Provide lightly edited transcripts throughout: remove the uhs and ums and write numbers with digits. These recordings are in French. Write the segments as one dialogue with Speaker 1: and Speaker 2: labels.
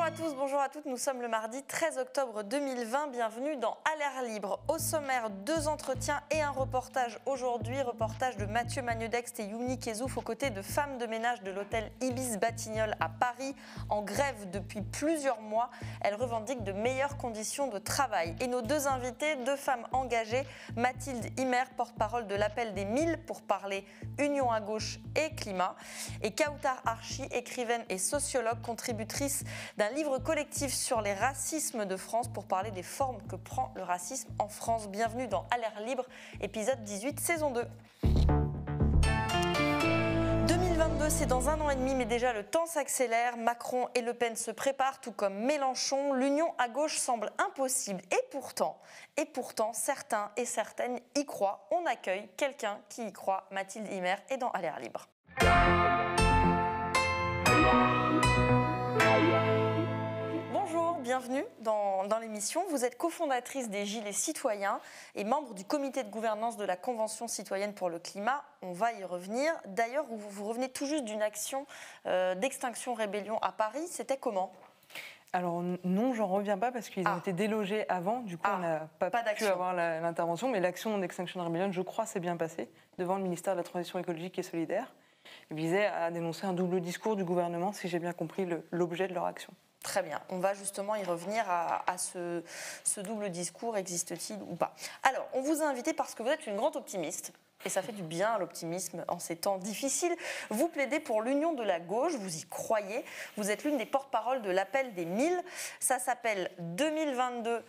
Speaker 1: à tous, bonjour à toutes, nous sommes le mardi 13 octobre 2020, bienvenue dans À l'air libre. Au sommaire, 2 entretiens et un reportage aujourd'hui, reportage de Mathieu Magnedext et Youni Kezouf aux côtés de femmes de ménage de l'hôtel Ibis Batignolles à Paris, en grève depuis plusieurs mois. Elles revendiquent de meilleures conditions de travail. Et nos 2 invités, 2 femmes engagées, Mathilde Imer, porte-parole de l'Appel des 1000 pour parler Union à gauche et climat, et Kautar Archi, écrivaine et sociologue, contributrice d'un livre collectif sur les racismes de France pour parler des formes que prend le racisme en France. Bienvenue dans À l'air libre, épisode 18, saison 2. 2022, c'est dans 1 an et demi, mais déjà le temps s'accélère. Macron et Le Pen se préparent, tout comme Mélenchon. L'union à gauche semble impossible. Et pourtant, certains et certaines y croient. On accueille quelqu'un qui y croit. Mathilde Imer est dans À l'air libre. Bienvenue dans l'émission. Vous êtes cofondatrice des Gilets citoyens et membre du comité de gouvernance de la Convention citoyenne pour le climat. On va y revenir. D'ailleurs, vous revenez tout juste d'une action d'Extinction Rébellion à Paris. C'était comment ?
Speaker 2: Alors non, j'en reviens pas parce qu'ils ont été délogés avant. Du coup, on n'a pas pu avoir l'intervention. Mais l'action d'Extinction Rébellion, je crois, s'est bien passée devant le ministère de la Transition écologique et solidaire. Il visait à dénoncer un double discours du gouvernement, si j'ai bien compris l'objet de leur action.
Speaker 1: Très bien, on va justement y revenir à ce double discours, existe-t-il ou pas. Alors, on vous a invité parce que vous êtes une grande optimiste, et ça fait du bien l'optimisme en ces temps difficiles. Vous plaidez pour l'union de la gauche, vous y croyez, vous êtes l'une des porte-paroles de l'Appel des 1000, ça s'appelle 2022.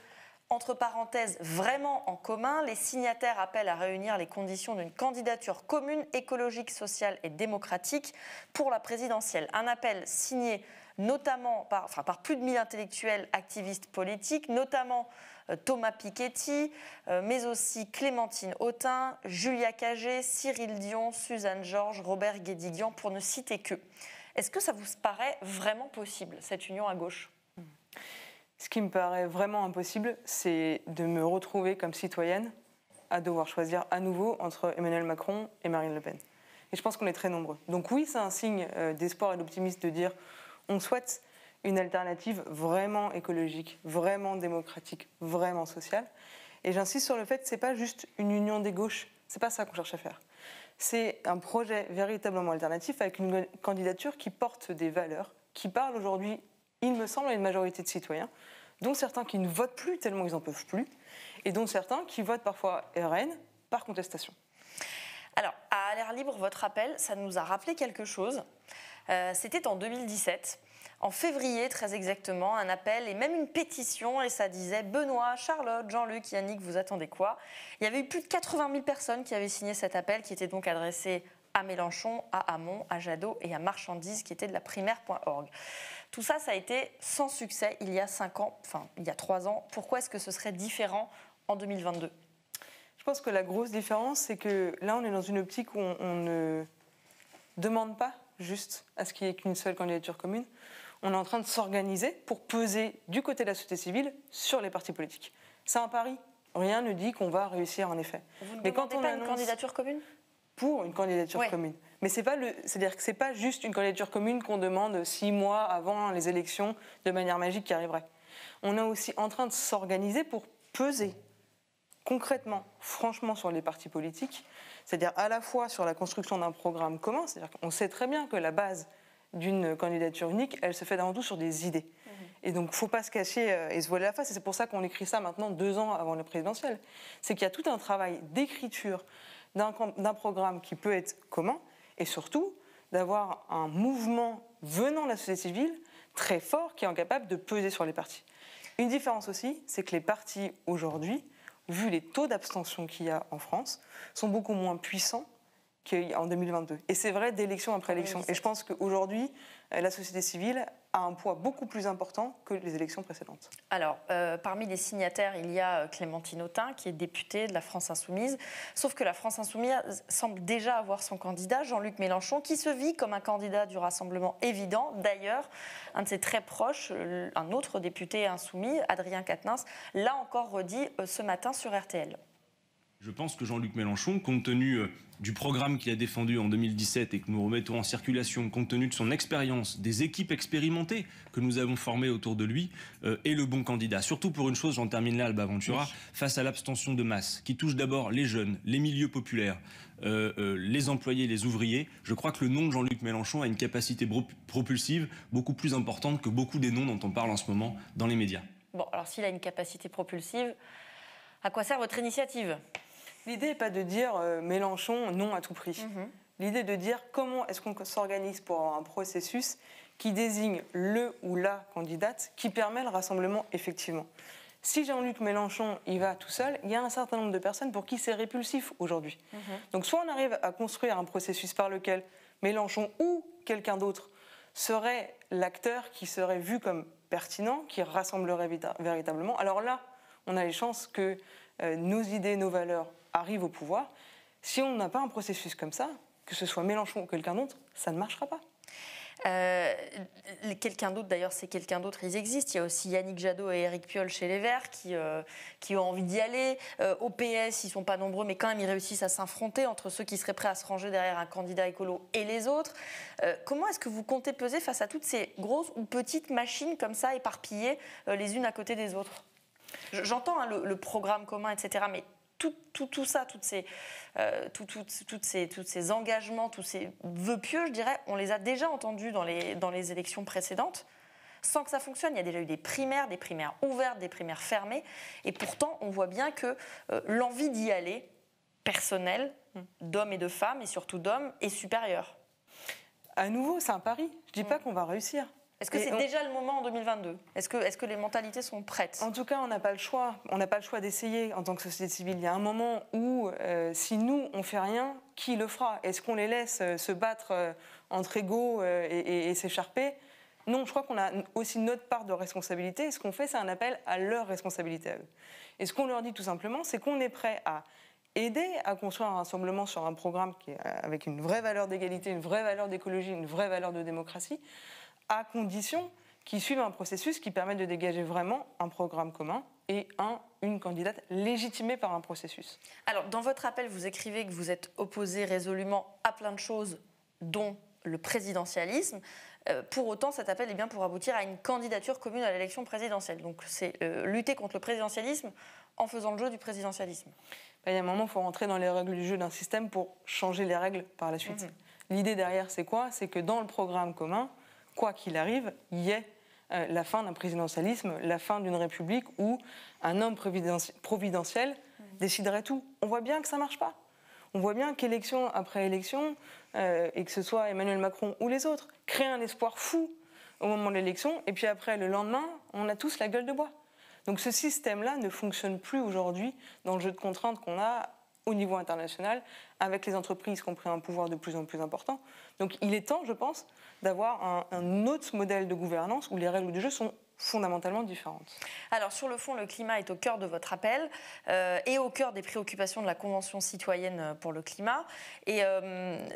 Speaker 1: Entre parenthèses, vraiment en commun, les signataires appellent à réunir les conditions d'une candidature commune, écologique, sociale et démocratique pour la présidentielle. Un appel signé notamment par plus de 1000 intellectuels activistes politiques, notamment Thomas Piketty, mais aussi Clémentine Autain, Julia Cagé, Cyril Dion, Suzanne Georges, Robert Guédiguian, pour ne citer qu'eux. Est-ce que ça vous paraît vraiment possible, cette union à gauche ?
Speaker 2: Ce qui me paraît vraiment impossible, c'est de me retrouver comme citoyenne à devoir choisir à nouveau entre Emmanuel Macron et Marine Le Pen. Et je pense qu'on est très nombreux. Donc oui, c'est un signe d'espoir et d'optimisme de dire on souhaite une alternative vraiment écologique, vraiment démocratique, vraiment sociale. Et j'insiste sur le fait que ce n'est pas juste une union des gauches, ce n'est pas ça qu'on cherche à faire. C'est un projet véritablement alternatif avec une candidature qui porte des valeurs, qui parle aujourd'hui, il me semble, à une majorité de citoyens, dont certains qui ne votent plus tellement ils n'en peuvent plus, et dont certains qui votent parfois RN par contestation.
Speaker 1: Alors, à l'air libre, votre appel, ça nous a rappelé quelque chose. C'était en 2017, en février très exactement, un appel et même une pétition, et ça disait « Benoît, Charlotte, Jean-Luc, Yannick, vous attendez quoi ?» Il y avait eu plus de 80 000 personnes qui avaient signé cet appel, qui était donc adressé à Mélenchon, à Hamon, à Jadot et à Marchandises, qui était de la primaire.org. Tout ça, ça a été sans succès il y a 3 ans. Pourquoi est-ce que ce serait différent en 2022 ?
Speaker 2: Je pense que la grosse différence, c'est que là, on est dans une optique où on ne demande pas juste à ce qu'il n'y ait qu'une seule candidature commune. On est en train de s'organiser pour peser du côté de la société civile sur les partis politiques. C'est un pari. Rien ne dit qu'on va réussir en effet.
Speaker 1: Vous ne demandez pas une candidature commune ?
Speaker 2: Pour une candidature commune. Mais c'est-à-dire que ce n'est pas juste une candidature commune qu'on demande 6 mois avant les élections de manière magique qui arriverait. On est aussi en train de s'organiser pour peser concrètement, franchement, sur les partis politiques, c'est-à-dire à la fois sur la construction d'un programme commun, c'est-à-dire qu'on sait très bien que la base d'une candidature unique, elle se fait avant tout sur des idées. Et donc, il ne faut pas se cacher et se voiler la face, et c'est pour ça qu'on écrit ça maintenant 2 ans avant la présidentielle. C'est qu'il y a tout un travail d'écriture d'un programme qui peut être commun, et surtout d'avoir un mouvement venant de la société civile très fort qui est incapable de peser sur les partis. Une différence aussi, c'est que les partis aujourd'hui, vu les taux d'abstention qu'il y a en France, sont beaucoup moins puissants qu'en 2022. Et c'est vrai d'élection après élection. Et je pense qu'aujourd'hui, la société civile a un poids beaucoup plus important que les élections précédentes.
Speaker 1: Alors, parmi les signataires, il y a Clémentine Autain, qui est députée de la France Insoumise. Sauf que la France Insoumise semble déjà avoir son candidat, Jean-Luc Mélenchon, qui se vit comme un candidat du Rassemblement évident. D'ailleurs, un de ses très proches, un autre député insoumis, Adrien Quatennens, l'a encore redit ce matin sur RTL.
Speaker 3: Je pense que Jean-Luc Mélenchon, compte tenu du programme qu'il a défendu en 2017 et que nous remettons en circulation, compte tenu de son expérience, des équipes expérimentées que nous avons formées autour de lui, est le bon candidat. Surtout pour une chose, j'en termine là, Alba Ventura, face à l'abstention de masse, qui touche d'abord les jeunes, les milieux populaires, les employés, les ouvriers. Je crois que le nom de Jean-Luc Mélenchon a une capacité propulsive beaucoup plus importante que beaucoup des noms dont on parle en ce moment dans les médias.
Speaker 1: Bon, alors s'il a une capacité propulsive, à quoi sert votre initiative ?
Speaker 2: L'idée n'est pas de dire Mélenchon non à tout prix. L'idée est de dire comment est-ce qu'on s'organise pour avoir un processus qui désigne le ou la candidate qui permet le rassemblement effectivement. Si Jean-Luc Mélenchon y va tout seul, il y a un certain nombre de personnes pour qui c'est répulsif aujourd'hui. Donc soit on arrive à construire un processus par lequel Mélenchon ou quelqu'un d'autre serait l'acteur qui serait vu comme pertinent, qui rassemblerait véritablement. Alors là, on a les chances que nos idées, nos valeurs arrivent au pouvoir. Si on n'a pas un processus comme ça, que ce soit Mélenchon ou quelqu'un d'autre, ça ne marchera pas.
Speaker 1: Quelqu'un d'autre, d'ailleurs, c'est quelqu'un d'autre, ils existent. Il y a aussi Yannick Jadot et Éric Piolle chez Les Verts qui ont envie d'y aller. Au PS, ils ne sont pas nombreux, mais quand même, ils réussissent à s'affronter entre ceux qui seraient prêts à se ranger derrière un candidat écolo et les autres. Comment est-ce que vous comptez peser face à toutes ces grosses ou petites machines comme ça, éparpillées les unes à côté des autres ? J'entends le programme commun, etc., mais tout ça, tous ces engagements, tous ces vœux pieux, je dirais, on les a déjà entendus dans les élections précédentes, sans que ça fonctionne. Il y a déjà eu des primaires ouvertes, des primaires fermées, et pourtant, on voit bien que l'envie d'y aller, personnelle, d'hommes et de femmes, et surtout d'hommes, est supérieure.
Speaker 2: À nouveau, c'est un pari. Je ne dis pas qu'on va réussir.
Speaker 1: Est-ce que c'est déjà le moment en 2022 ? Est-ce que les mentalités sont prêtes ?
Speaker 2: En tout cas, on n'a pas le choix. On n'a pas le choix d'essayer en tant que société civile. Il y a un moment où, si nous, on ne fait rien, qui le fera ? Est-ce qu'on les laisse se battre entre égaux et s'écharper ? Non, je crois qu'on a aussi notre part de responsabilité. Et ce qu'on fait, c'est un appel à leur responsabilité à eux. Et ce qu'on leur dit tout simplement, c'est qu'on est prêt à aider à construire un rassemblement sur un programme qui est avec une vraie valeur d'égalité, une vraie valeur d'écologie, une vraie valeur de démocratie, à condition qu'ils suivent un processus qui permette de dégager vraiment un programme commun et une candidate légitimée par un processus.
Speaker 1: Alors, dans votre appel, vous écrivez que vous êtes opposé résolument à plein de choses, dont le présidentialisme. Pour autant, cet appel est bien pour aboutir à une candidature commune à l'élection présidentielle. Donc, c'est lutter contre le présidentialisme en faisant le jeu du présidentialisme.
Speaker 2: Il y a un moment, il faut rentrer dans les règles du jeu d'un système pour changer les règles par la suite. L'idée derrière, c'est quoi ? C'est que dans le programme commun, quoi qu'il arrive, il y ait la fin d'un présidentialisme, la fin d'une république où un homme providentiel déciderait tout. On voit bien que ça ne marche pas. On voit bien qu'élection après élection, et que ce soit Emmanuel Macron ou les autres, créent un espoir fou au moment de l'élection, et puis après, le lendemain, on a tous la gueule de bois. Donc ce système-là ne fonctionne plus aujourd'hui dans le jeu de contraintes qu'on a au niveau international, avec les entreprises qui ont pris un pouvoir de plus en plus important. Donc il est temps, je pense, d'avoir un autre modèle de gouvernance où les règles du jeu sont fondamentalement différentes.
Speaker 1: Alors sur le fond, le climat est au cœur de votre appel et au cœur des préoccupations de la Convention citoyenne pour le climat. Et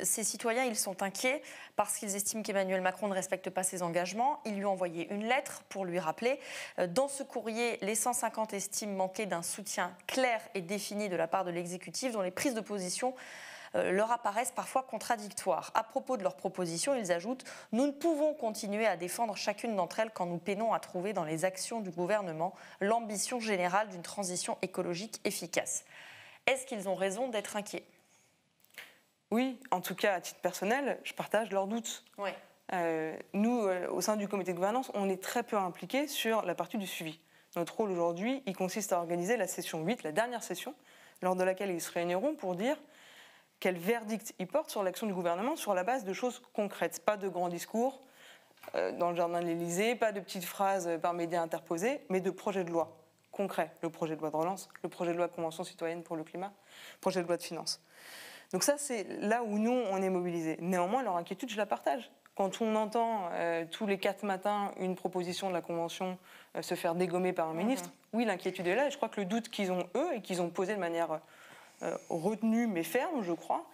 Speaker 1: ces citoyens, ils sont inquiets parce qu'ils estiment qu'Emmanuel Macron ne respecte pas ses engagements. Ils lui ont envoyé une lettre pour lui rappeler. Dans ce courrier, les 150 estiment manquer d'un soutien clair et défini de la part de l'exécutif, dont les prises de position leur apparaissent parfois contradictoires. À propos de leurs propositions, ils ajoutent « Nous ne pouvons continuer à défendre chacune d'entre elles quand nous peinons à trouver dans les actions du gouvernement l'ambition générale d'une transition écologique efficace. » Est-ce qu'ils ont raison d'être inquiets ?
Speaker 2: Oui, en tout cas, à titre personnel, je partage leurs doutes.
Speaker 1: Oui.
Speaker 2: Nous, au sein du comité de gouvernance, on est très peu impliqués sur la partie du suivi. Notre rôle aujourd'hui, il consiste à organiser la session 8, la dernière session, lors de laquelle ils se réuniront pour dire quel verdict ils portent sur l'action du gouvernement sur la base de choses concrètes. Pas de grands discours dans le jardin de l'Élysée, pas de petites phrases par médias interposés, mais de projets de loi concrets. Le projet de loi de relance, le projet de loi de Convention citoyenne pour le climat, le projet de loi de finances. Donc ça, c'est là où nous, on est mobilisés. Néanmoins, leur inquiétude, je la partage. Quand on entend tous les 4 matins une proposition de la Convention se faire dégommer par un ministre, oui, l'inquiétude est là. Et je crois que le doute qu'ils ont, eux, et qu'ils ont posé de manière retenue mais ferme, je crois,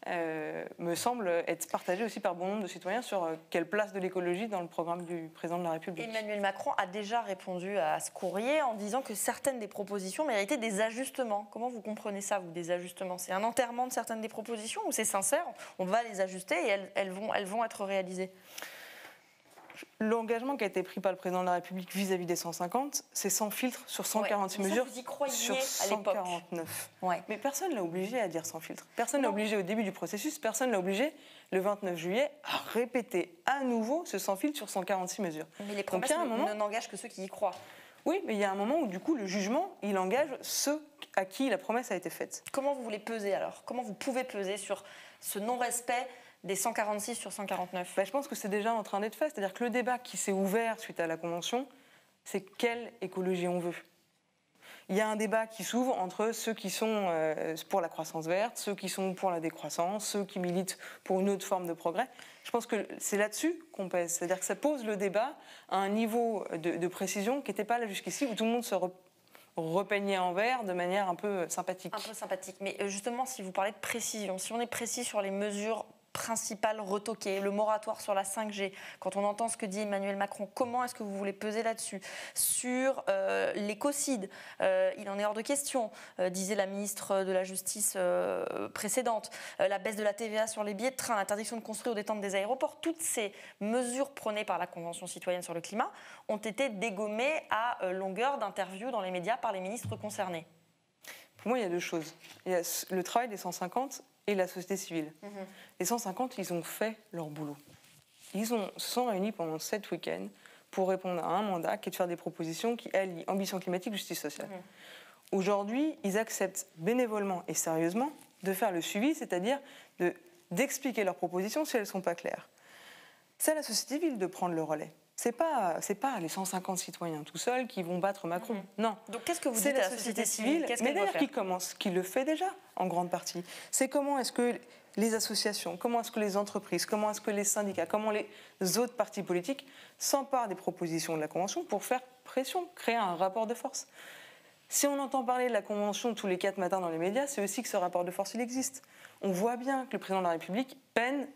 Speaker 2: me semble être partagée aussi par bon nombre de citoyens sur quelle place de l'écologie dans le programme du président de la République.
Speaker 1: Emmanuel Macron a déjà répondu à ce courrier en disant que certaines des propositions méritaient des ajustements. Comment vous comprenez ça, vous, des ajustements? C'est un enterrement de certaines des propositions ou c'est sincère? On va les ajuster et elles vont être réalisées?
Speaker 2: L'engagement qui a été pris par le président de la République vis-à-vis des 150, c'est sans filtre sur 146 mesures,
Speaker 1: vous y croyiez
Speaker 2: sur 149. Mais personne ne l'a obligé à dire sans filtre. Personne ne l'a obligé au début du processus, personne ne l'a obligé le 29 juillet à répéter à nouveau ce sans filtre sur 146 mesures.
Speaker 1: Mais les promesses n'engagent que ceux qui y croient.
Speaker 2: Oui, mais il y a un moment où du coup le jugement, il engage ceux à qui la promesse a été faite.
Speaker 1: Comment vous voulez peser alors? Comment vous pouvez peser sur ce non-respect des 146 sur 149?
Speaker 2: Je pense que c'est déjà en train d'être fait. C'est-à-dire que le débat qui s'est ouvert suite à la Convention, c'est quelle écologie on veut. Il y a un débat qui s'ouvre entre ceux qui sont pour la croissance verte, ceux qui sont pour la décroissance, ceux qui militent pour une autre forme de progrès. Je pense que c'est là-dessus qu'on pèse. C'est-à-dire que ça pose le débat à un niveau de précision qui n'était pas là jusqu'ici, où tout le monde se repeignait en vert de manière un peu sympathique.
Speaker 1: Un peu sympathique. Mais justement, si vous parlez de précision, si on est précis sur les mesures principales retoquées, le moratoire sur la 5G, quand on entend ce que dit Emmanuel Macron, comment est-ce que vous voulez peser là-dessus? Sur l'écocide, il en est hors de question, disait la ministre de la Justice précédente, la baisse de la TVA sur les billets de train, l'interdiction de construire ou d'étendre des aéroports, toutes ces mesures prônées par la Convention citoyenne sur le climat ont été dégommées à longueur d'interviews dans les médias par les ministres concernés.
Speaker 2: Pour moi, il y a deux choses. Il y a le travail des 150 et la société civile. Les 150, ils ont fait leur boulot. Ils se sont réunis pendant 7 week-ends pour répondre à un mandat qui est de faire des propositions qui allient ambition climatique, justice sociale. Aujourd'hui, ils acceptent bénévolement et sérieusement de faire le suivi, c'est-à-dire d'expliquer leurs propositions si elles ne sont pas claires. C'est à la société civile de prendre le relais. C'est pas les 150 citoyens tout seuls qui vont battre Macron. Non.
Speaker 1: Donc qu'est-ce que vous dites à la société civile?
Speaker 2: Mais d'ailleurs qui le fait déjà en grande partie. C'est comment est-ce que les associations, comment est-ce que les entreprises, comment est-ce que les syndicats, comment les autres partis politiques s'emparent des propositions de la Convention pour faire pression, créer un rapport de force. Si on entend parler de la Convention tous les 4 matins dans les médias, c'est aussi que ce rapport de force, il existe. On voit bien que le président de la République peine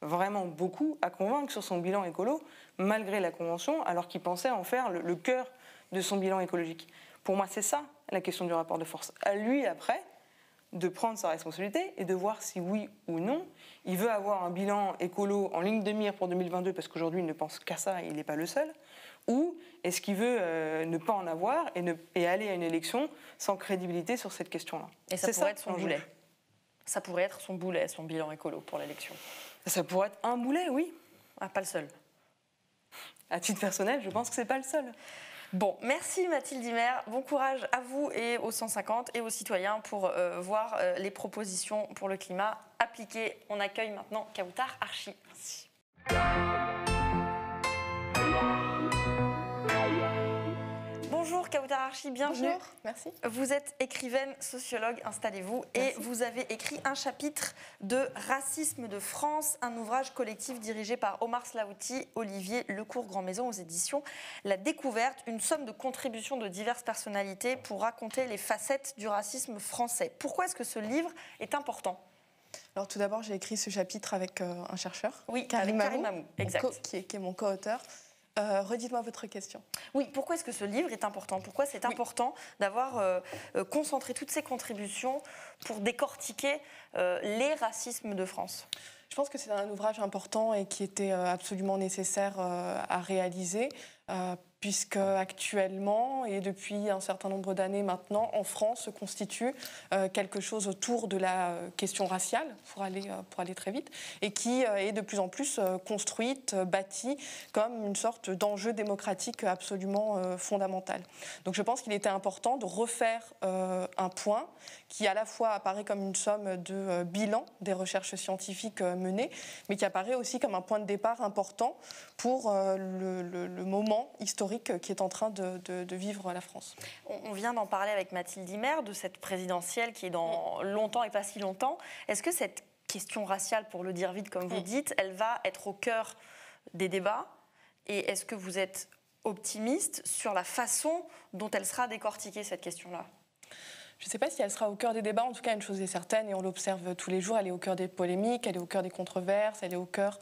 Speaker 2: vraiment beaucoup à convaincre sur son bilan écolo, malgré la Convention, alors qu'il pensait en faire le cœur de son bilan écologique. Pour moi, c'est ça la question du rapport de force. À lui, après, de prendre sa responsabilité et de voir si oui ou non, il veut avoir un bilan écolo en ligne de mire pour 2022, parce qu'aujourd'hui, il ne pense qu'à ça et il n'est pas le seul, ou est-ce qu'il veut ne pas en avoir et aller à une élection sans crédibilité sur cette question-là?
Speaker 1: Et ça pourrait être son boulet. Ça pourrait être son boulet, son bilan écolo pour l'élection.
Speaker 2: Ça pourrait être un boulet, oui.
Speaker 1: Ah, pas le seul.
Speaker 2: À titre personnel, je pense que c'est pas le seul.
Speaker 1: Bon, merci Mathilde Imer. Bon courage à vous et aux 150 et aux citoyens pour voir les propositions pour le climat appliquées. On accueille maintenant Kautar Archi. Merci. Bonjour Kautar Archi, bienvenue.
Speaker 4: Bonjour, merci.
Speaker 1: Vous êtes écrivaine, sociologue, installez-vous, et vous avez écrit un chapitre de Racisme de France, un ouvrage collectif dirigé par Omar Slaouti, Olivier Lecourt Grand-Maison aux éditions La Découverte, une somme de contributions de diverses personnalités pour raconter les facettes du racisme français. Pourquoi est-ce que ce livre est important ?
Speaker 4: Alors tout d'abord, j'ai écrit ce chapitre avec un chercheur,
Speaker 1: oui,
Speaker 4: Karim
Speaker 1: Mamou, exact.
Speaker 4: qui est mon co-auteur. Redites-moi votre question.
Speaker 1: Oui, pourquoi est-ce que ce livre est important? Pourquoi c'est important d'avoir concentré toutes ces contributions pour décortiquer les racismes de France?
Speaker 4: Je pense que c'est un ouvrage important et qui était absolument nécessaire à réaliser, puisque actuellement, et depuis un certain nombre d'années maintenant, en France se constitue quelque chose autour de la question raciale, pour aller très vite, et qui est de plus en plus construite, bâtie comme une sorte d'enjeu démocratique absolument fondamental. Donc je pense qu'il était important de refaire un point qui à la fois apparaît comme une somme de bilan des recherches scientifiques menées, mais qui apparaît aussi comme un point de départ important pour le moment historique qui est en train de vivre la France.
Speaker 1: On vient d'en parler avec Mathilde Imer, de cette présidentielle qui est dans longtemps et pas si longtemps. Est-ce que cette question raciale, pour le dire vite comme vous dites, elle va être au cœur des débats? Et est-ce que vous êtes optimiste sur la façon dont elle sera décortiquée, cette question-là?
Speaker 4: Je ne sais pas si elle sera au cœur des débats. En tout cas, une chose est certaine, et on l'observe tous les jours, elle est au cœur des polémiques, elle est au cœur des controverses, elle est au cœur,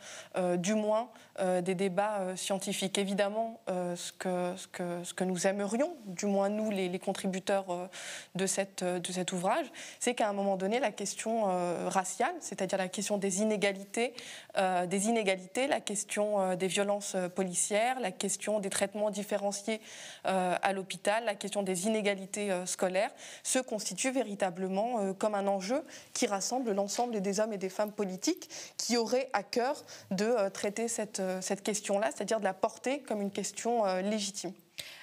Speaker 4: du moins, des débats scientifiques. Évidemment, ce que nous aimerions, du moins nous, les contributeurs de cet ouvrage, c'est qu'à un moment donné, la question raciale, c'est-à-dire la question des inégalités, la question des violences policières, la question des traitements différenciés à l'hôpital, la question des inégalités scolaires, se constitue véritablement comme un enjeu qui rassemble l'ensemble des hommes et des femmes politiques qui auraient à cœur de traiter cette question-là, c'est-à-dire de la porter comme une question légitime.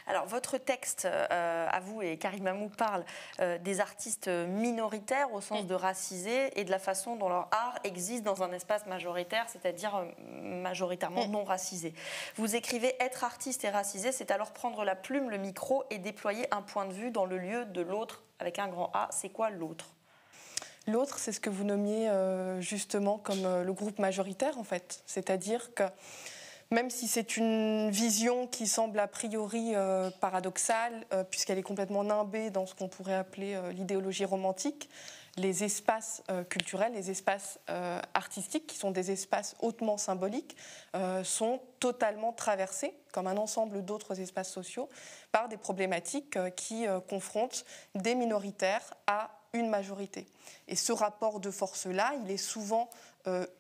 Speaker 1: Alors, votre texte, à vous, et Karim Amou parle des artistes minoritaires au sens de racisés et de la façon dont leur art existe dans un espace majoritaire, c'est-à-dire majoritairement non racisé. Vous écrivez « Être artiste et racisé, c'est alors prendre la plume, le micro et déployer un point de vue dans le lieu de l'autre avec un grand A ». C'est quoi l'autre ?
Speaker 4: L'autre, c'est ce que vous nommiez justement comme le groupe majoritaire, en fait. C'est-à-dire que même si c'est une vision qui semble a priori paradoxale, puisqu'elle est complètement nimbée dans ce qu'on pourrait appeler l'idéologie romantique, les espaces culturels, les espaces artistiques, qui sont des espaces hautement symboliques, sont totalement traversés, comme un ensemble d'autres espaces sociaux, par des problématiques qui confrontent des minoritaires à une majorité. Et ce rapport de force-là, il est souvent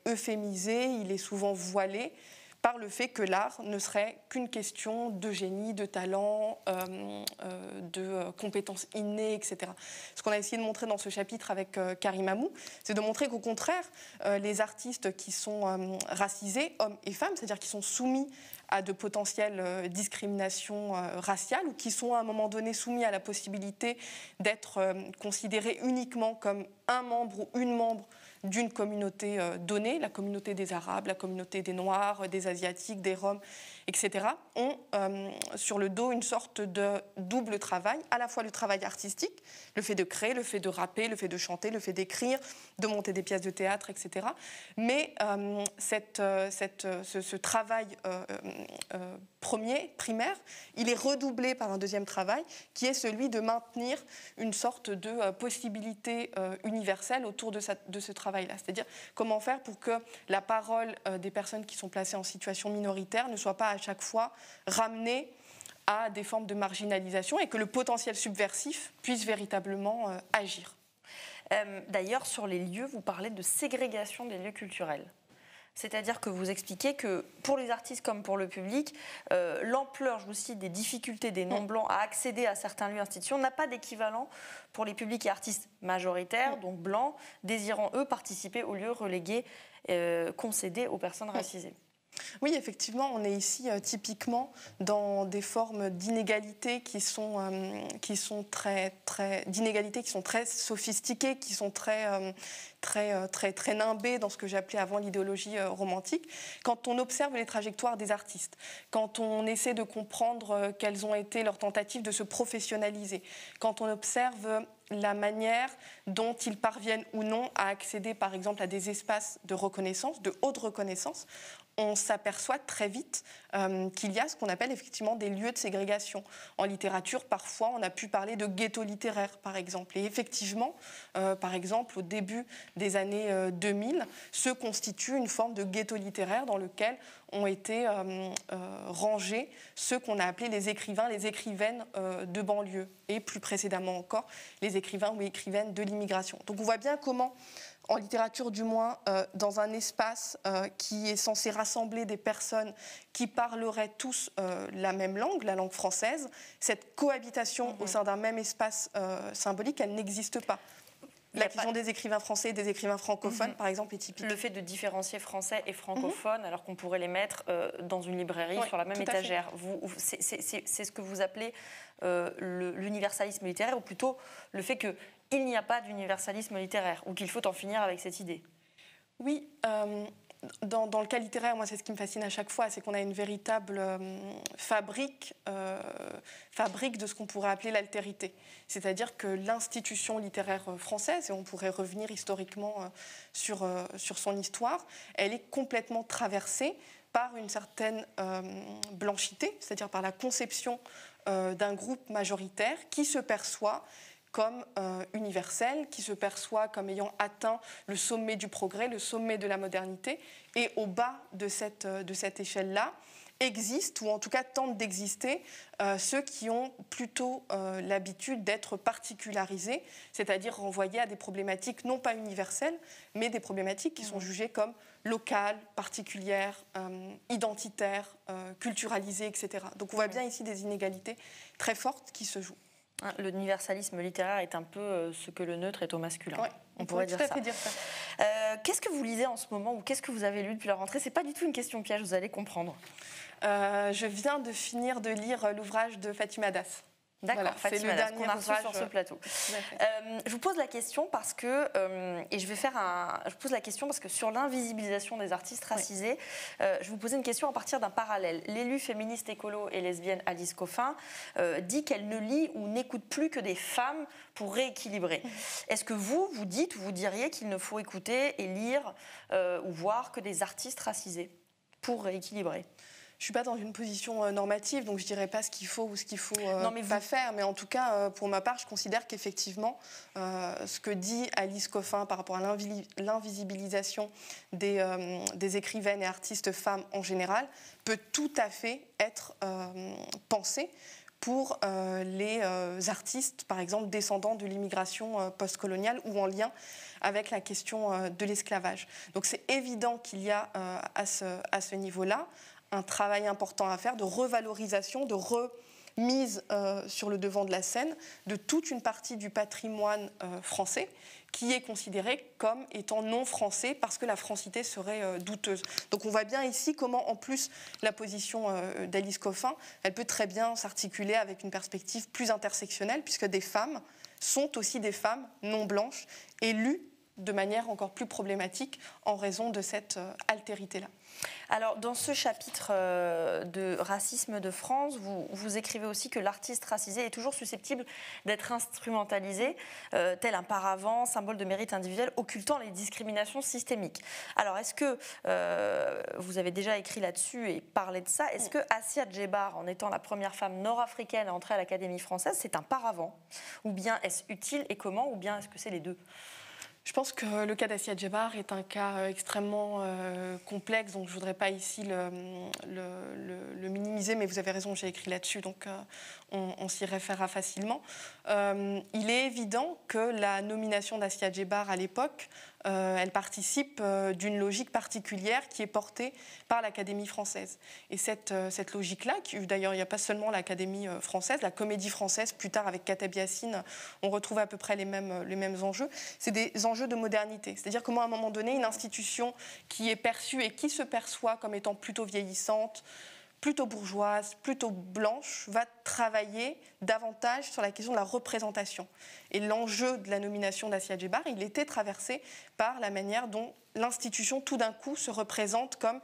Speaker 4: euphémisé, il est souvent voilé par le fait que l'art ne serait qu'une question de génie, de talent, de compétences innées, etc. Ce qu'on a essayé de montrer dans ce chapitre avec Karim Amou, c'est de montrer qu'au contraire, les artistes qui sont racisés, hommes et femmes, c'est-à-dire qui sont soumis à de potentielles discriminations raciales ou qui sont à un moment donné soumis à la possibilité d'être considérés uniquement comme un membre ou une membre d'une communauté donnée, la communauté des Arabes, la communauté des Noirs, des Asiatiques, des Roms, etc., ont sur le dos une sorte de double travail, à la fois le travail artistique, le fait de créer, le fait de rapper, le fait de chanter, le fait d'écrire, de monter des pièces de théâtre, etc. Mais ce travail primaire, il est redoublé par un deuxième travail qui est celui de maintenir une sorte de possibilité universelle autour de ce travail-là. C'est-à-dire comment faire pour que la parole des personnes qui sont placées en situation minoritaire ne soit pas à chaque fois ramenée à des formes de marginalisation et que le potentiel subversif puisse véritablement agir.
Speaker 1: D'ailleurs, sur les lieux, vous parlez de ségrégation des lieux culturels. C'est-à-dire que vous expliquez que pour les artistes comme pour le public, l'ampleur, je vous cite, des difficultés des non-blancs à accéder à certains lieux et institutions n'a pas d'équivalent pour les publics et artistes majoritaires, donc blancs, désirant eux participer aux lieux relégués, concédés aux personnes racisées.
Speaker 4: Oui, effectivement, on est ici typiquement dans des formes d'inégalités qui sont très sophistiquées, qui sont très nimbées dans ce que j'appelais avant l'idéologie romantique. Quand on observe les trajectoires des artistes, quand on essaie de comprendre quelles ont été leurs tentatives de se professionnaliser, quand on observe la manière dont ils parviennent ou non à accéder, par exemple, à des espaces de reconnaissance, de haute reconnaissance, on s'aperçoit très vite qu'il y a ce qu'on appelle effectivement des lieux de ségrégation. En littérature, parfois, on a pu parler de ghetto littéraire, par exemple. Et effectivement, par exemple, au début des années 2000, se constitue une forme de ghetto littéraire dans lequel ont été rangés ceux qu'on a appelés les écrivains, les écrivaines de banlieue, et plus précédemment encore, les écrivains ou écrivaines de l'immigration. Donc on voit bien comment, en littérature du moins, dans un espace qui est censé rassembler des personnes qui parleraient tous la même langue, la langue française, cette cohabitation au sein d'un même espace symbolique, elle n'existe pas. La question des écrivains français et des écrivains francophones, par exemple, est typique.
Speaker 1: Le fait de différencier français et francophone, alors qu'on pourrait les mettre dans une librairie sur la même étagère. C'est ce que vous appelez l'universalisme littéraire, ou plutôt le fait qu'il n'y a pas d'universalisme littéraire, ou qu'il faut en finir avec cette idée.
Speaker 4: Oui, dans le cas littéraire, moi, c'est ce qui me fascine à chaque fois, c'est qu'on a une véritable fabrique de ce qu'on pourrait appeler l'altérité. C'est-à-dire que l'institution littéraire française, et on pourrait revenir historiquement sur son histoire, elle est complètement traversée par une certaine blanchité, c'est-à-dire par la conception d'un groupe majoritaire qui se perçoit comme universel, qui se perçoit comme ayant atteint le sommet du progrès, le sommet de la modernité, et au bas de cette échelle-là existent, ou en tout cas tentent d'exister, ceux qui ont plutôt l'habitude d'être particularisés, c'est-à-dire renvoyés à des problématiques non pas universelles, mais des problématiques qui sont jugées comme locales, particulières, identitaires, culturalisées, etc. Donc on voit bien ici des inégalités très fortes qui se jouent.
Speaker 1: L'universalisme littéraire est un peu ce que le neutre est au masculin.
Speaker 4: Ouais,
Speaker 1: on pourrait dire ça. Qu'est-ce que vous lisez en ce moment ou qu'est-ce que vous avez lu depuis la rentrée? C'est pas du tout une question piège, vous allez comprendre.
Speaker 4: Je viens de finir de lire l'ouvrage de Fatima Das.
Speaker 1: D'accord, voilà, Fatima Das, qu'on a reçu sur ce plateau. Je vous pose la question parce que, et je pose la question parce que sur l'invisibilisation des artistes racisés, je vous posais une question à partir d'un parallèle. L'élue féministe écolo et lesbienne Alice Coffin dit qu'elle ne lit ou n'écoute plus que des femmes pour rééquilibrer. Est-ce que vous dites ou vous diriez qu'il ne faut écouter et lire ou voir que des artistes racisés pour rééquilibrer?
Speaker 4: Je ne suis pas dans une position normative, donc je ne dirais pas ce qu'il faut ou ce qu'il ne faut pas faire. Mais en tout cas, pour ma part, je considère qu'effectivement, ce que dit Alice Coffin par rapport à l'invisibilisation des écrivaines et artistes femmes en général peut tout à fait être pensé pour les artistes, par exemple, descendants de l'immigration postcoloniale ou en lien avec la question de l'esclavage. Donc c'est évident qu'il y a à ce niveau-là un travail important à faire de revalorisation, de remise sur le devant de la scène de toute une partie du patrimoine français qui est considéré comme étant non français parce que la francité serait douteuse. Donc on voit bien ici comment, en plus, la position d'Alice Coffin, elle peut très bien s'articuler avec une perspective plus intersectionnelle puisque des femmes sont aussi des femmes non blanches élues de manière encore plus problématique en raison de cette altérité-là.
Speaker 1: Alors, dans ce chapitre de Racisme de France, vous écrivez aussi que l'artiste racisé est toujours susceptible d'être instrumentalisé, tel un paravent, symbole de mérite individuel, occultant les discriminations systémiques. Alors, est-ce que vous avez déjà écrit là-dessus et parlé de ça? Est-ce que Assia Djebar, en étant la première femme nord-africaine à entrer à l'Académie française, c'est un paravent? Ou bien est-ce utile et comment? Ou bien est-ce que c'est les deux?
Speaker 4: Je pense que le cas d'Assia Djebar est un cas extrêmement complexe, donc je ne voudrais pas ici le minimiser, mais vous avez raison, j'ai écrit là-dessus, donc on s'y référera facilement. Il est évident que la nomination d'Assia Djebar à l'époque, elle participe d'une logique particulière qui est portée par l'Académie française. Et cette logique-là, d'ailleurs il n'y a pas seulement l'Académie française, la Comédie française, plus tard avec Kateb Yassine, on retrouve à peu près les mêmes enjeux. C'est des enjeux de modernité. C'est-à-dire comment à un moment donné, une institution qui est perçue et qui se perçoit comme étant plutôt vieillissante, plutôt bourgeoise, plutôt blanche, va travailler davantage sur la question de la représentation. Et l'enjeu de la nomination d'Assia Djebar, il était traversé par la manière dont l'institution, tout d'un coup, se représente comme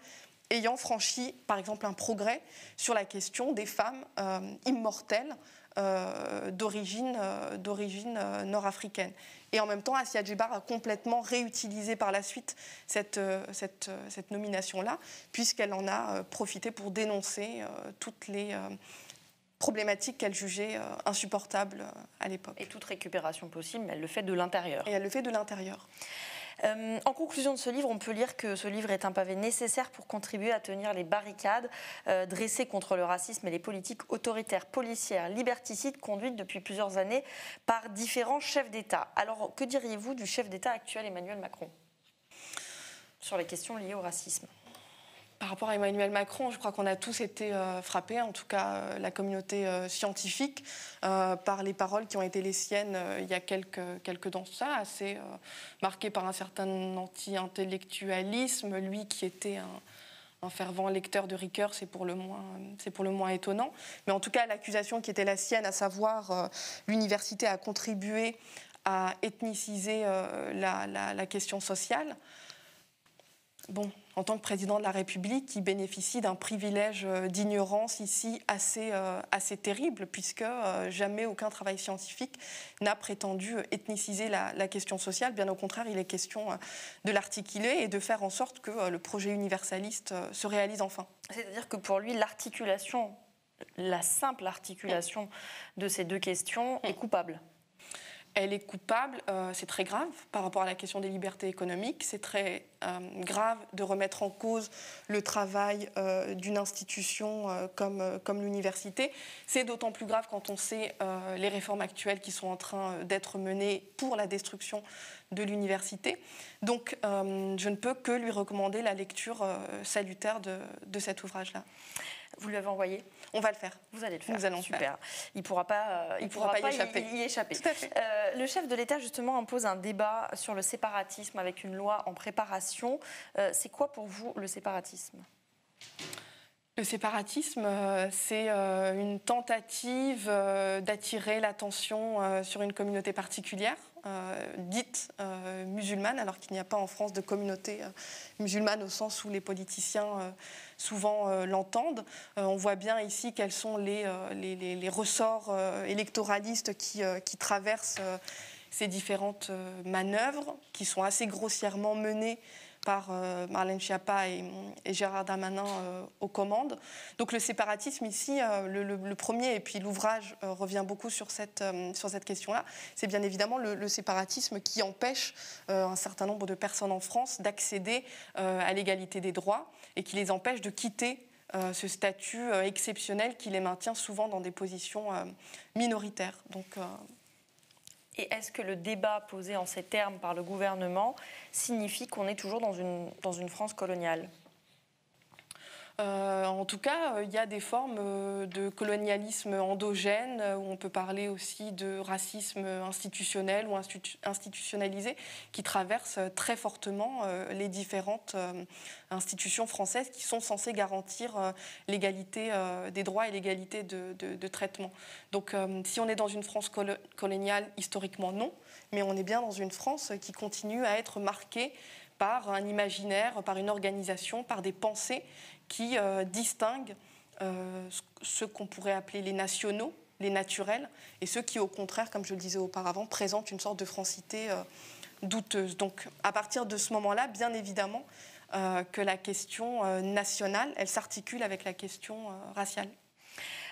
Speaker 4: ayant franchi, par exemple, un progrès sur la question des femmes immortelles d'origine nord-africaine. Et en même temps, Assia Djebar a complètement réutilisé par la suite cette nomination-là, puisqu'elle en a profité pour dénoncer toutes les problématiques qu'elle jugeait insupportables à l'époque.
Speaker 1: Et toute récupération possible, elle le fait de l'intérieur.
Speaker 4: Et elle le fait de l'intérieur.
Speaker 1: En conclusion de ce livre, on peut lire que ce livre est un pavé nécessaire pour contribuer à tenir les barricades dressées contre le racisme et les politiques autoritaires, policières, liberticides conduites depuis plusieurs années par différents chefs d'État. Alors, que diriez-vous du chef d'État actuel Emmanuel Macron sur les questions liées au racisme ?
Speaker 4: Par rapport à Emmanuel Macron, je crois qu'on a tous été frappés, en tout cas la communauté scientifique, par les paroles qui ont été les siennes il y a quelques temps ça, assez marquées par un certain anti-intellectualisme, lui qui était un fervent lecteur de Ricoeur, c'est pour le moins étonnant. Mais en tout cas, l'accusation qui était la sienne, à savoir l'université a contribué à ethniciser la question sociale. Bon, en tant que président de la République, il bénéficie d'un privilège d'ignorance ici assez terrible, puisque jamais aucun travail scientifique n'a prétendu ethniciser la question sociale. Bien au contraire, il est question de l'articuler et de faire en sorte que le projet universaliste se réalise enfin.
Speaker 1: C'est-à-dire que pour lui, la simple articulation de ces deux questions est coupable.
Speaker 4: elle est coupable, c'est très grave par rapport à la question des libertés économiques. C'est très grave de remettre en cause le travail d'une institution comme l'université. C'est d'autant plus grave quand on sait les réformes actuelles qui sont en train d'être menées pour la destruction de l'université. Donc, je ne peux que lui recommander la lecture salutaire de cet ouvrage-là.
Speaker 1: Vous lui avez envoyé?
Speaker 4: On va le faire.
Speaker 1: Vous allez le faire.
Speaker 4: Nous allons
Speaker 1: Super.
Speaker 4: faire.
Speaker 1: Il ne pourra pas y échapper.
Speaker 4: Tout à fait.
Speaker 1: Le chef de l'État, justement, impose un débat sur le séparatisme avec une loi en préparation. C'est quoi pour vous le séparatisme?
Speaker 4: Le séparatisme, c'est une tentative d'attirer l'attention sur une communauté particulière, dite musulmane, alors qu'il n'y a pas en France de communauté musulmane au sens où les politiciens souvent l'entendent. On voit bien ici quels sont les ressorts électoralistes qui traversent ces différentes manœuvres, qui sont assez grossièrement menées par Marlène Schiappa et Gérard Darmanin aux commandes. Donc le séparatisme ici, le premier, et puis l'ouvrage revient beaucoup sur cette question-là, c'est bien évidemment le séparatisme qui empêche un certain nombre de personnes en France d'accéder à l'égalité des droits et qui les empêche de quitter ce statut exceptionnel qui les maintient souvent dans des positions minoritaires. Donc,
Speaker 1: et est-ce que le débat posé en ces termes par le gouvernement signifie qu'on est toujours dans une France coloniale ?
Speaker 4: En tout cas, il y a des formes de colonialisme endogène, où on peut parler aussi de racisme institutionnel ou institutionnalisé, qui traversent très fortement les différentes institutions françaises qui sont censées garantir l'égalité des droits et l'égalité de traitement. Donc si on est dans une France coloniale, historiquement non, mais on est bien dans une France qui continue à être marquée par un imaginaire, par une organisation, par des pensées qui distinguent ceux qu'on pourrait appeler les nationaux, les naturels, et ceux qui, au contraire, comme je le disais auparavant, présentent une sorte de francité douteuse. Donc, à partir de ce moment-là, bien évidemment, que la question nationale, elle s'articule avec la question raciale.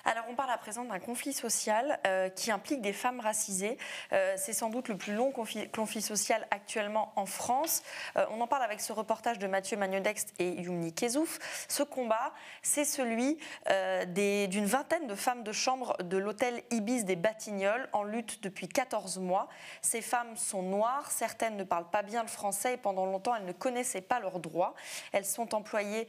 Speaker 1: Alors, on parle à présent d'un conflit social qui implique des femmes racisées. C'est sans doute le plus long conflit social actuellement en France. On en parle avec ce reportage de Mathieu Magnodext et Youmni Kezouf. Ce combat, c'est celui d'une vingtaine de femmes de chambre de l'hôtel Ibis des Batignolles en lutte depuis 14 mois. Ces femmes sont noires, certaines ne parlent pas bien le français et pendant longtemps, elles ne connaissaient pas leurs droits. Elles sont employées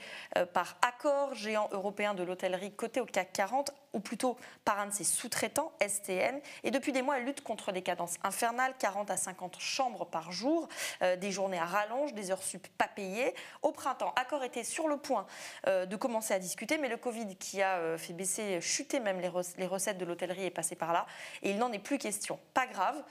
Speaker 1: par Accor, géant européen de l'hôtellerie coté au CAC 40, ou plutôt par un de ses sous-traitants, STN. Et depuis des mois, elle lutte contre des cadences infernales, 40 à 50 chambres par jour, des journées à rallonge, des heures sup pas payées. Au printemps, Accor était sur le point de commencer à discuter, mais le Covid qui a fait chuter même les recettes de l'hôtellerie est passé par là. Et il n'en est plus question. Pas grave.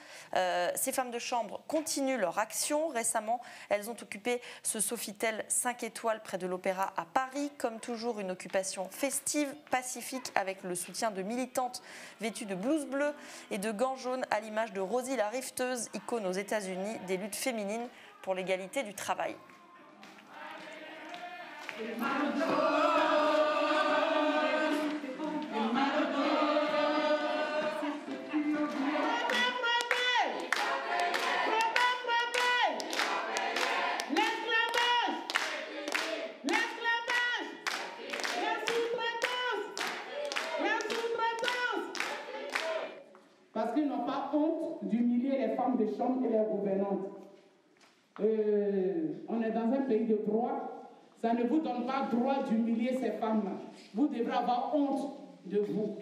Speaker 1: Ces femmes de chambre continuent leur action. Récemment, elles ont occupé ce Sofitel 5 étoiles près de l'Opéra à Paris. Comme toujours, une occupation festive, pacifique, avec le soutien de militantes vêtues de blouses bleues et de gants jaunes à l'image de Rosie la rifteuse, icône aux États-Unis des luttes féminines pour l'égalité du travail.
Speaker 5: Parce qu'ils n'ont pas honte d'humilier les femmes de chambre et les gouvernantes. On est dans un pays de droit. Ça ne vous donne pas droit d'humilier ces femmes-là. Vous devrez avoir honte de vous.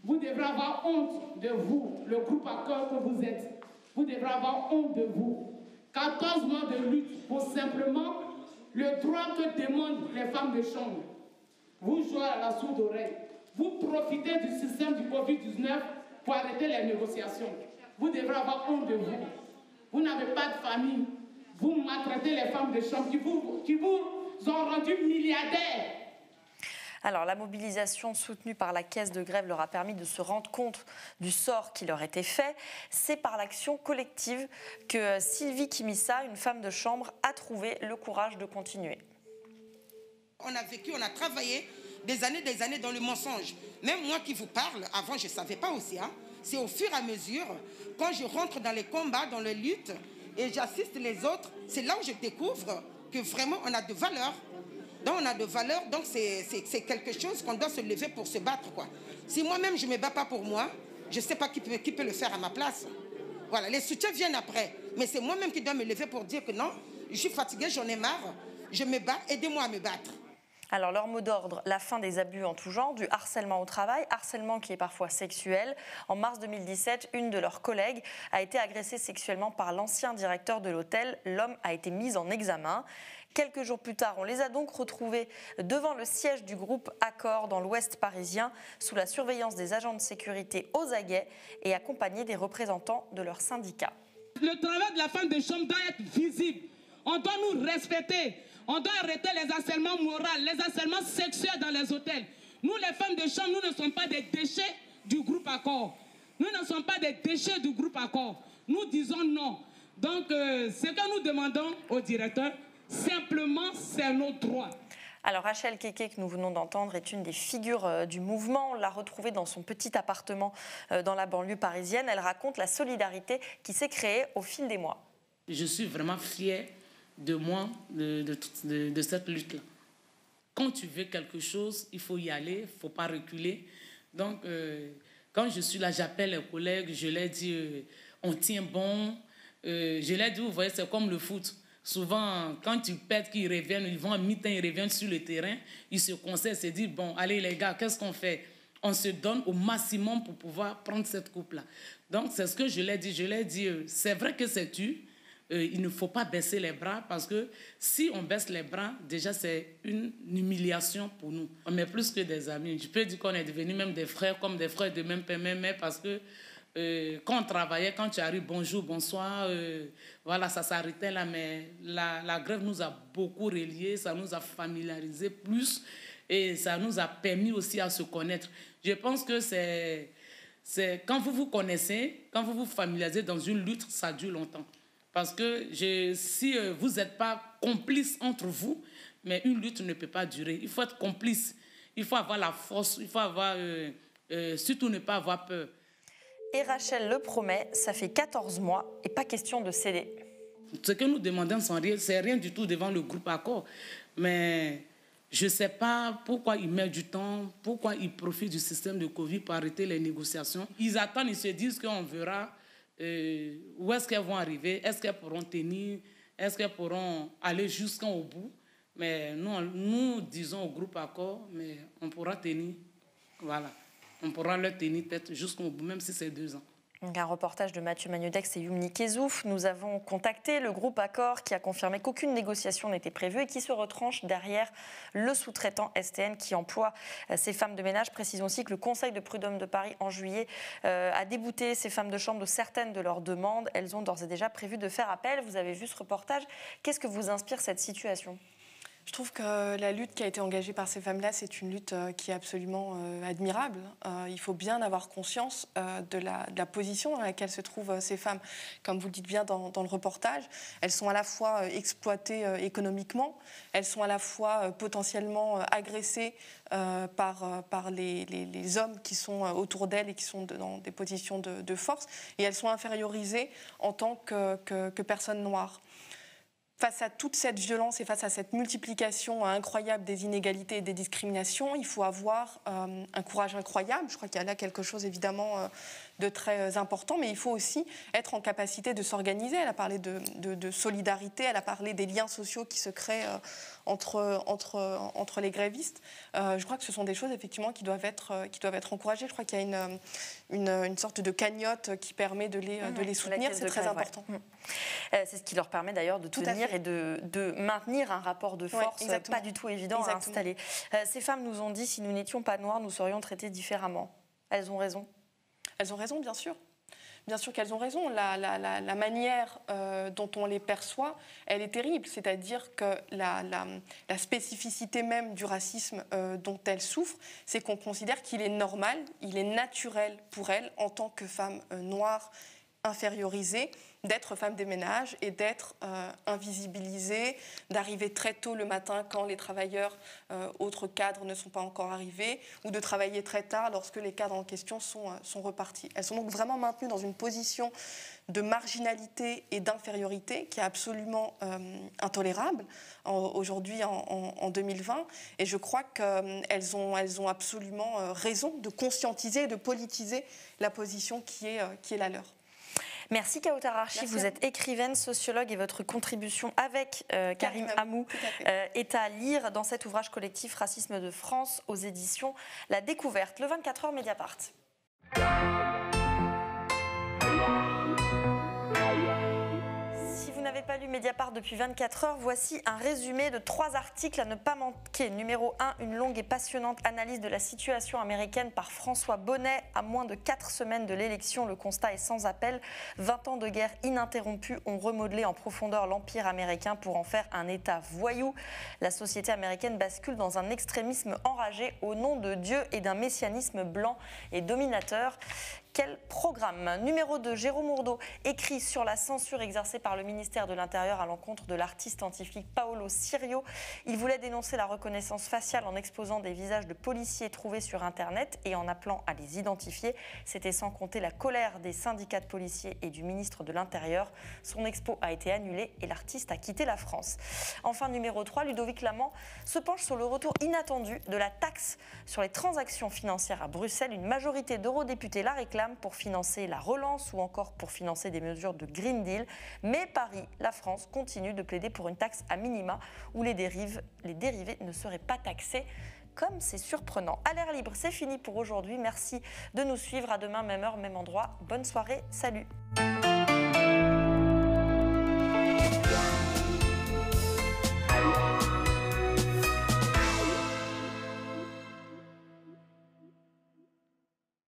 Speaker 5: Vous devrez avoir honte de vous, le groupe Accor que vous êtes. Vous devrez avoir honte de vous. 14 mois de lutte pour simplement le droit que demandent les femmes de chambre. Vous jouez à la sourde oreille. Vous profitez du système du Covid-19 pour arrêter les négociations. Vous devrez avoir honte de vous. Vous n'avez pas de famille. Vous maltraitez les femmes de chambre qui vous ont rendu milliardaires.
Speaker 1: Alors, la mobilisation soutenue par la caisse de grève leur a permis de se rendre compte du sort qui leur était fait. C'est par l'action collective que Sylvie Kimissa, une femme de chambre, a trouvé le courage de continuer.
Speaker 6: On a vécu, on a travaillé des années dans le mensonge. Même moi qui vous parle, avant je ne savais pas aussi. C'est au fur et à mesure, quand je rentre dans les combats, dans les luttes, et j'assiste les autres, c'est là où je découvre que vraiment on a de valeur. Donc on a de valeur, donc c'est quelque chose qu'on doit se lever pour se battre, quoi. Si moi-même je ne me bats pas pour moi, je ne sais pas qui peut le faire à ma place. Voilà, les soutiens viennent après. Mais c'est moi-même qui dois me lever pour dire que non, je suis fatiguée, j'en ai marre, je me bats, aidez-moi à me battre.
Speaker 1: Alors, leur mot d'ordre, la fin des abus en tout genre, du harcèlement au travail, harcèlement qui est parfois sexuel. En mars 2017, une de leurs collègues a été agressée sexuellement par l'ancien directeur de l'hôtel. L'homme a été mis en examen. Quelques jours plus tard, on les a donc retrouvés devant le siège du groupe Accor dans l'ouest parisien, sous la surveillance des agents de sécurité aux aguets et accompagnés des représentants de leur syndicat.
Speaker 5: Le travail de la femme de chambre doit être visible. On doit nous respecter. On doit arrêter les harcèlements moraux, les harcèlements sexuels dans les hôtels. Nous, les femmes de chambre, nous ne sommes pas des déchets du groupe Accor. Nous ne sommes pas des déchets du groupe Accor. Nous disons non. Donc, ce que nous demandons au directeur, simplement, c'est notre droit.
Speaker 1: Alors Rachel Keke, que nous venons d'entendre, est une des figures du mouvement. On l'a retrouvée dans son petit appartement dans la banlieue parisienne. Elle raconte la solidarité qui s'est créée au fil des mois.
Speaker 7: Je suis vraiment fière de moi, de cette lutte-là. Quand tu veux quelque chose, il faut y aller, il ne faut pas reculer. Donc, quand je suis là, j'appelle les collègues, je leur dis, on tient bon. Je leur dis, vous voyez, c'est comme le foot. Souvent, quand tu perds, qu'ils reviennent, ils vont à mi-temps, ils reviennent sur le terrain, ils se conseillent, se disent, bon, allez les gars, qu'est-ce qu'on fait? On se donne au maximum pour pouvoir prendre cette coupe-là. Donc, c'est ce que je leur dis. Je leur dis, c'est vrai que c'est dur. Il ne faut pas baisser les bras parce que si on baisse les bras, déjà c'est une humiliation pour nous. On est plus que des amis. Je peux dire qu'on est devenus même des frères, comme des frères de même père, même mère, parce que quand on travaillait, quand tu arrives, bonjour, bonsoir, voilà, ça s'arrêtait là, mais la grève nous a beaucoup reliés, ça nous a familiarisés plus et ça nous a permis aussi à se connaître. Je pense que c'est quand vous vous connaissez, quand vous vous familiarisez dans une lutte, ça dure longtemps. Parce que si vous n'êtes pas complice entre vous, mais une lutte ne peut pas durer. Il faut être complice. Il faut avoir la force. Il faut avoir, surtout ne pas avoir peur.
Speaker 1: Et Rachel le promet, ça fait 14 mois et pas question de céder.
Speaker 7: Ce que nous demandons, c'est rien du tout devant le groupe Accor. Mais je ne sais pas pourquoi ils mettent du temps, pourquoi ils profitent du système de Covid pour arrêter les négociations. Ils attendent, ils se disent qu'on verra. Où est-ce qu'elles vont arriver? Est-ce qu'elles pourront tenir? Est-ce qu'elles pourront aller jusqu'au bout? Mais nous disons au groupe Accor, mais on pourra tenir. Voilà. On pourra leur tenir tête jusqu'au bout, même si c'est 2 ans.
Speaker 1: Un reportage de Mathieu Magnodex et Youmni Kezouf. Nous avons contacté le groupe Accor qui a confirmé qu'aucune négociation n'était prévue et qui se retranche derrière le sous-traitant STN qui emploie ces femmes de ménage. Précisons aussi que le Conseil de prud'homme de Paris en juillet a débouté ces femmes de chambre de certaines de leurs demandes. Elles ont d'ores et déjà prévu de faire appel. Vous avez vu ce reportage. Qu'est-ce que vous inspire cette situation ?
Speaker 4: Je trouve que la lutte qui a été engagée par ces femmes-là, c'est une lutte qui est absolument admirable. Il faut bien avoir conscience de la position dans laquelle se trouvent ces femmes. Comme vous le dites bien dans le reportage, elles sont à la fois exploitées économiquement, elles sont à la fois potentiellement agressées par les hommes qui sont autour d'elles et qui sont dans des positions de force, et elles sont infériorisées en tant que personnes noires. Face à toute cette violence et face à cette multiplication incroyable des inégalités et des discriminations, il faut avoir un courage incroyable. Je crois qu'il y a là quelque chose évidemment de très important, mais il faut aussi être en capacité de s'organiser. Elle a parlé de solidarité, elle a parlé des liens sociaux qui se créent entre les grévistes. Je crois que ce sont des choses effectivement qui doivent être encouragées. Je crois qu'il y a une sorte de cagnotte qui permet de les soutenir. C'est très important.
Speaker 1: Ouais. C'est ce qui leur permet d'ailleurs de tenir et de maintenir un rapport de force pas du tout évident à installer. Ces femmes nous ont dit, si nous n'étions pas noires, nous serions traités différemment. Elles ont raison.
Speaker 4: Elles ont raison, bien sûr. Bien sûr qu'elles ont raison. La manière dont on les perçoit, elle est terrible. C'est-à-dire que la spécificité même du racisme dont elles souffrent, c'est qu'on considère qu'il est normal, il est naturel pour elles, en tant que femmes noires, infériorisées, d'être femme des ménages et d'être invisibilisées, d'arriver très tôt le matin quand les travailleurs autres cadres ne sont pas encore arrivés, ou de travailler très tard lorsque les cadres en question sont repartis. Elles sont donc vraiment maintenues dans une position de marginalité et d'infériorité qui est absolument intolérable aujourd'hui en 2020. Et je crois qu'elles ont absolument raison de conscientiser et de politiser la position qui est la leur.
Speaker 1: Merci Kauthar Archi, vous êtes écrivaine, sociologue et votre contribution avec Karim Amou est à lire dans cet ouvrage collectif Racisme de France aux éditions La Découverte. Le 24h Mediapart. Si vous n'avez pas lu Mediapart depuis 24 heures, voici un résumé de 3 articles à ne pas manquer. Numéro 1, une longue et passionnante analyse de la situation américaine par François Bonnet. À moins de 4 semaines de l'élection, le constat est sans appel. 20 ans de guerre ininterrompue ont remodelé en profondeur l'empire américain pour en faire un État voyou. La société américaine bascule dans un extrémisme enragé au nom de Dieu et d'un messianisme blanc et dominateur. Quel programme? Numéro 2, Jérôme Ourdeau écrit sur la censure exercée par le ministère de l'Intérieur à l'encontre de l'artiste scientifique Paolo Sirio. Il voulait dénoncer la reconnaissance faciale en exposant des visages de policiers trouvés sur Internet et en appelant à les identifier. C'était sans compter la colère des syndicats de policiers et du ministre de l'Intérieur. Son expo a été annulée et l'artiste a quitté la France. Enfin, numéro 3, Ludovic Lamant se penche sur le retour inattendu de la taxe sur les transactions financières à Bruxelles. Une majorité d'eurodéputés la réclame pour financer la relance ou encore pour financer des mesures de Green Deal. Mais Paris, la France, continue de plaider pour une taxe à minima où les dérivés ne seraient pas taxés. Comme c'est surprenant. À l'air libre, c'est fini pour aujourd'hui. Merci de nous suivre. À demain, même heure, même endroit. Bonne soirée. Salut.